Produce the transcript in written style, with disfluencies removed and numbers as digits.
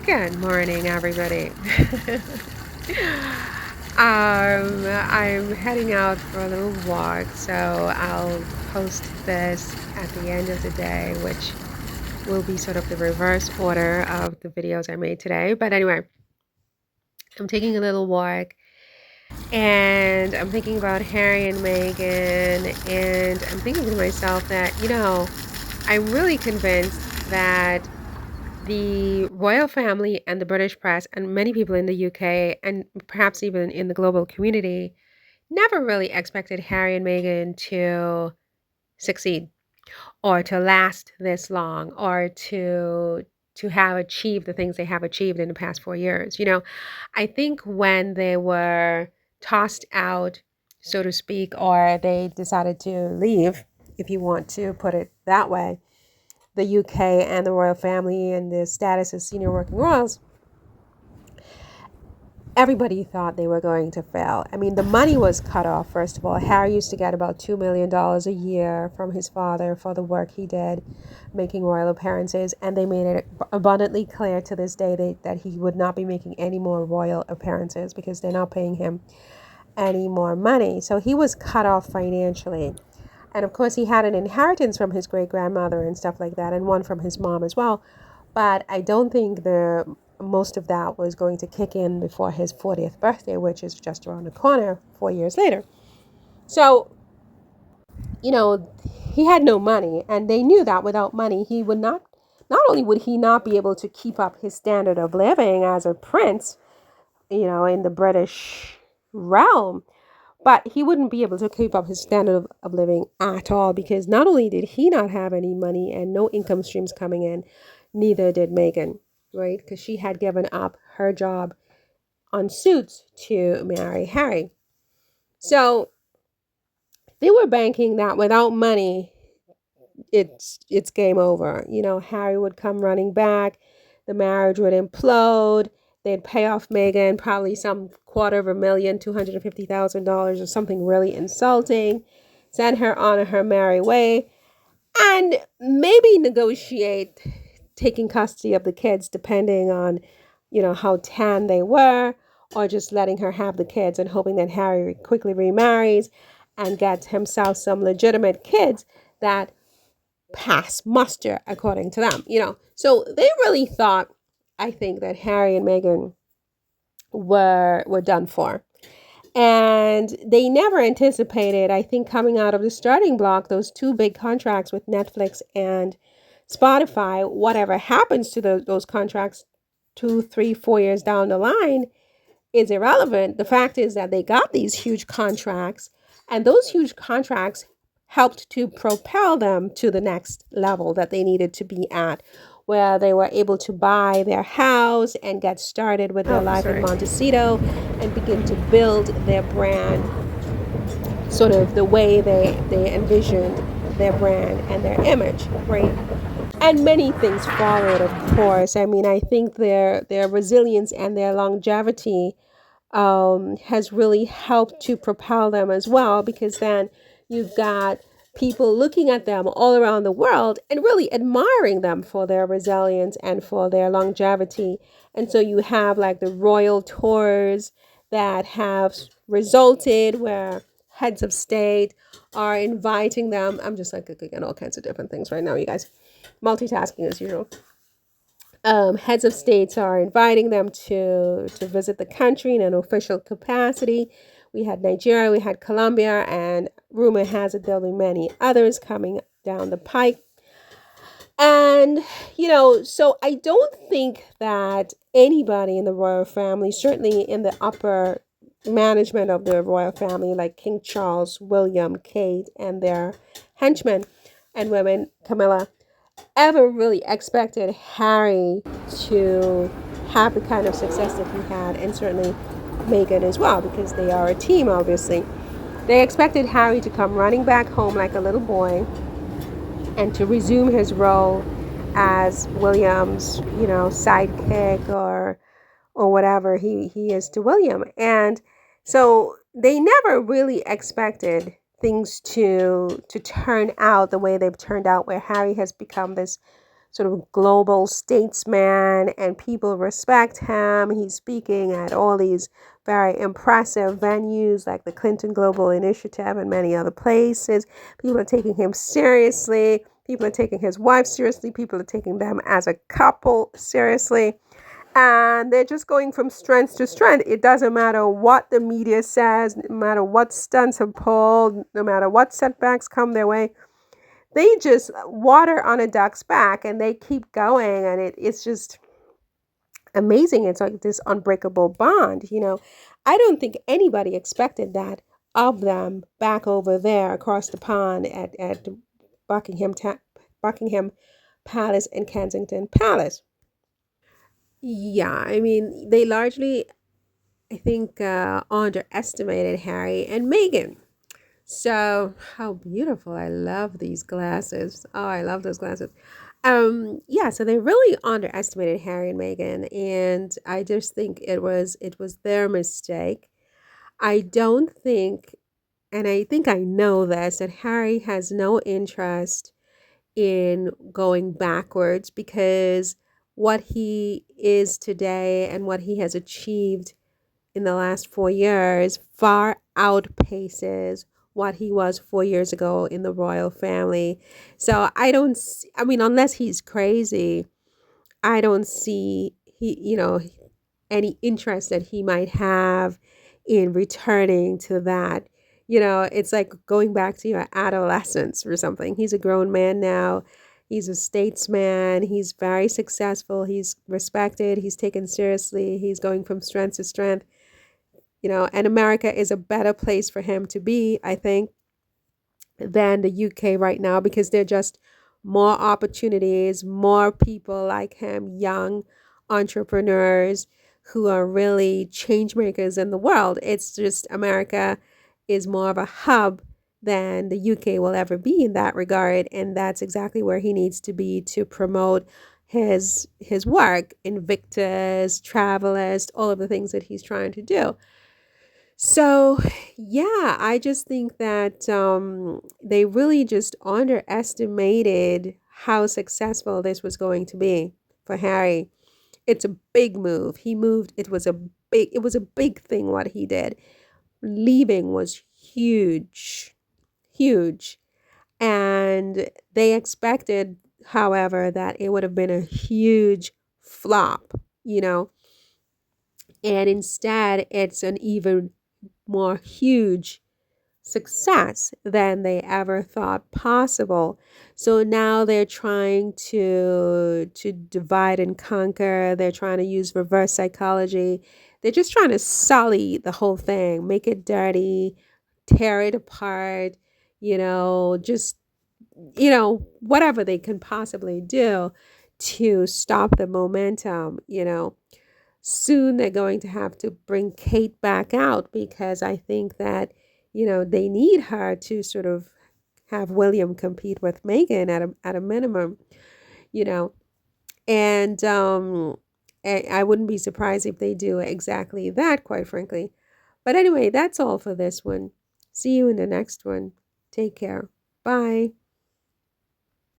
Good morning, everybody. I'm heading out for a little walk, so I'll post this at the end of the day, which will be sort of the reverse order of the videos I made today. But anyway, I'm taking a little walk and I'm thinking about Harry and Meghan, and I'm thinking to myself that, I'm really convinced that the royal family and the British press and many people in the UK and perhaps even in the global community never really expected Harry and Meghan to succeed or to last this long or to have achieved the things they have achieved in the past 4 years. I think when they were tossed out, so to speak, or they decided to leave, if you want to put it that way, the UK and the royal family and the status as senior working royals, everybody thought they were going to fail. I mean, the money was cut off, first of all. Harry used to get about $2 million a year from his father for the work he did making royal appearances, and they made it abundantly clear to this day that he would not be making any more royal appearances because they're not paying him any more money. So he was cut off financially. And of course, he had an inheritance from his great-grandmother and stuff like that, and one from his mom as well. But I don't think most of that was going to kick in before his 40th birthday, which is just around the corner 4 years later. So, he had no money, and they knew that without money, he would not only would he not be able to keep up his standard of living as a prince, in the British realm, but he wouldn't be able to keep up his standard of living at all because not only did he not have any money and no income streams coming in, neither did Meghan, right? Because she had given up her job on Suits to marry Harry. So they were banking that without money, it's game over. Harry would come running back, the marriage would implode, they'd pay off Meghan probably some $250,000, $250,000 or something really insulting, send her on her merry way, and maybe negotiate taking custody of the kids depending on, how tan they were, or just letting her have the kids and hoping that Harry quickly remarries and gets himself some legitimate kids that pass muster according to them, So they really thought, I think, that Harry and Meghan were done for. And they never anticipated, I think, coming out of the starting block, those two big contracts with Netflix and Spotify. Whatever happens to those contracts 2, 3, 4 years down the line is irrelevant. The fact is that they got these huge contracts, and those huge contracts helped to propel them to the next level that they needed to be at, where they were able to buy their house and get started with their life in Montecito and begin to build their brand sort of the way they envisioned their brand and their image, right? And many things followed, of course. I mean, I think their resilience and their longevity has really helped to propel them as well, because then you've got people looking at them all around the world and really admiring them for their resilience and for their longevity. And so you have like the royal tours that have resulted where heads of state are inviting them. I'm just like cooking on all kinds of different things right now, you guys. Multitasking as usual. Heads of states are inviting them to visit the country in an official capacity. We had Nigeria, we had Colombia, and rumor has it there'll be many others coming down the pike. And, so I don't think that anybody in the royal family, certainly in the upper management of the royal family, like King Charles, William, Kate, and their henchmen and women, Camilla, ever really expected Harry to have the kind of success that he had, and certainly Meghan as well, because they are a team, obviously. They expected Harry to come running back home like a little boy and to resume his role as William's, sidekick or whatever he is to William. And so they never really expected things to turn out the way they've turned out, where Harry has become this sort of global statesman, and people respect him. He's speaking at all these very impressive venues like the Clinton Global Initiative and many other places. People are taking him seriously. People are taking his wife seriously. People are taking them as a couple seriously. And they're just going from strength to strength. It doesn't matter what the media says, no matter what stunts are pulled, no matter what setbacks come their way. They just water on a duck's back and they keep going. And it's just amazing. It's like this unbreakable bond. I don't think anybody expected that of them back over there across the pond at Buckingham, Buckingham Palace and Kensington Palace. Yeah, I mean, they largely, I think, underestimated Harry and Meghan. So, how beautiful. I love these glasses. Oh, I love those glasses. Yeah, so they really underestimated Harry and Meghan, and I just think it was their mistake. I don't think, and I think I know this, that Harry has no interest in going backwards because what he is today and what he has achieved in the last 4 years far outpaces what he was 4 years ago in the royal family. So I mean, unless he's crazy, I don't see any interest that he might have in returning to that. It's like going back to your adolescence or something. He's a grown man now. He's a statesman. He's very successful. He's respected. He's taken seriously. He's going from strength to strength. And America is a better place for him to be, I think, than the UK right now because there are just more opportunities, more people like him, young entrepreneurs who are really change makers in the world. It's just America is more of a hub than the UK will ever be in that regard, and that's exactly where he needs to be to promote his work, Invictus, Travelist, all of the things that he's trying to do. So, yeah, I just think that they really just underestimated how successful this was going to be for Harry. It's a big move. He moved, it was a big thing what he did. Leaving was huge, huge. And they expected, however, that it would have been a huge flop, you know, and instead it's an even more huge success than they ever thought possible. So now they're trying to divide and conquer. They're trying to use reverse psychology. They're just trying to sully the whole thing, make it dirty, tear it apart, just whatever they can possibly do to stop the momentum. Soon they're going to have to bring Kate back out because I think that, they need her to sort of have William compete with Meghan at a minimum, you know. And I wouldn't be surprised if they do exactly that, quite frankly. But anyway, that's all for this one. See you in the next one. Take care. Bye.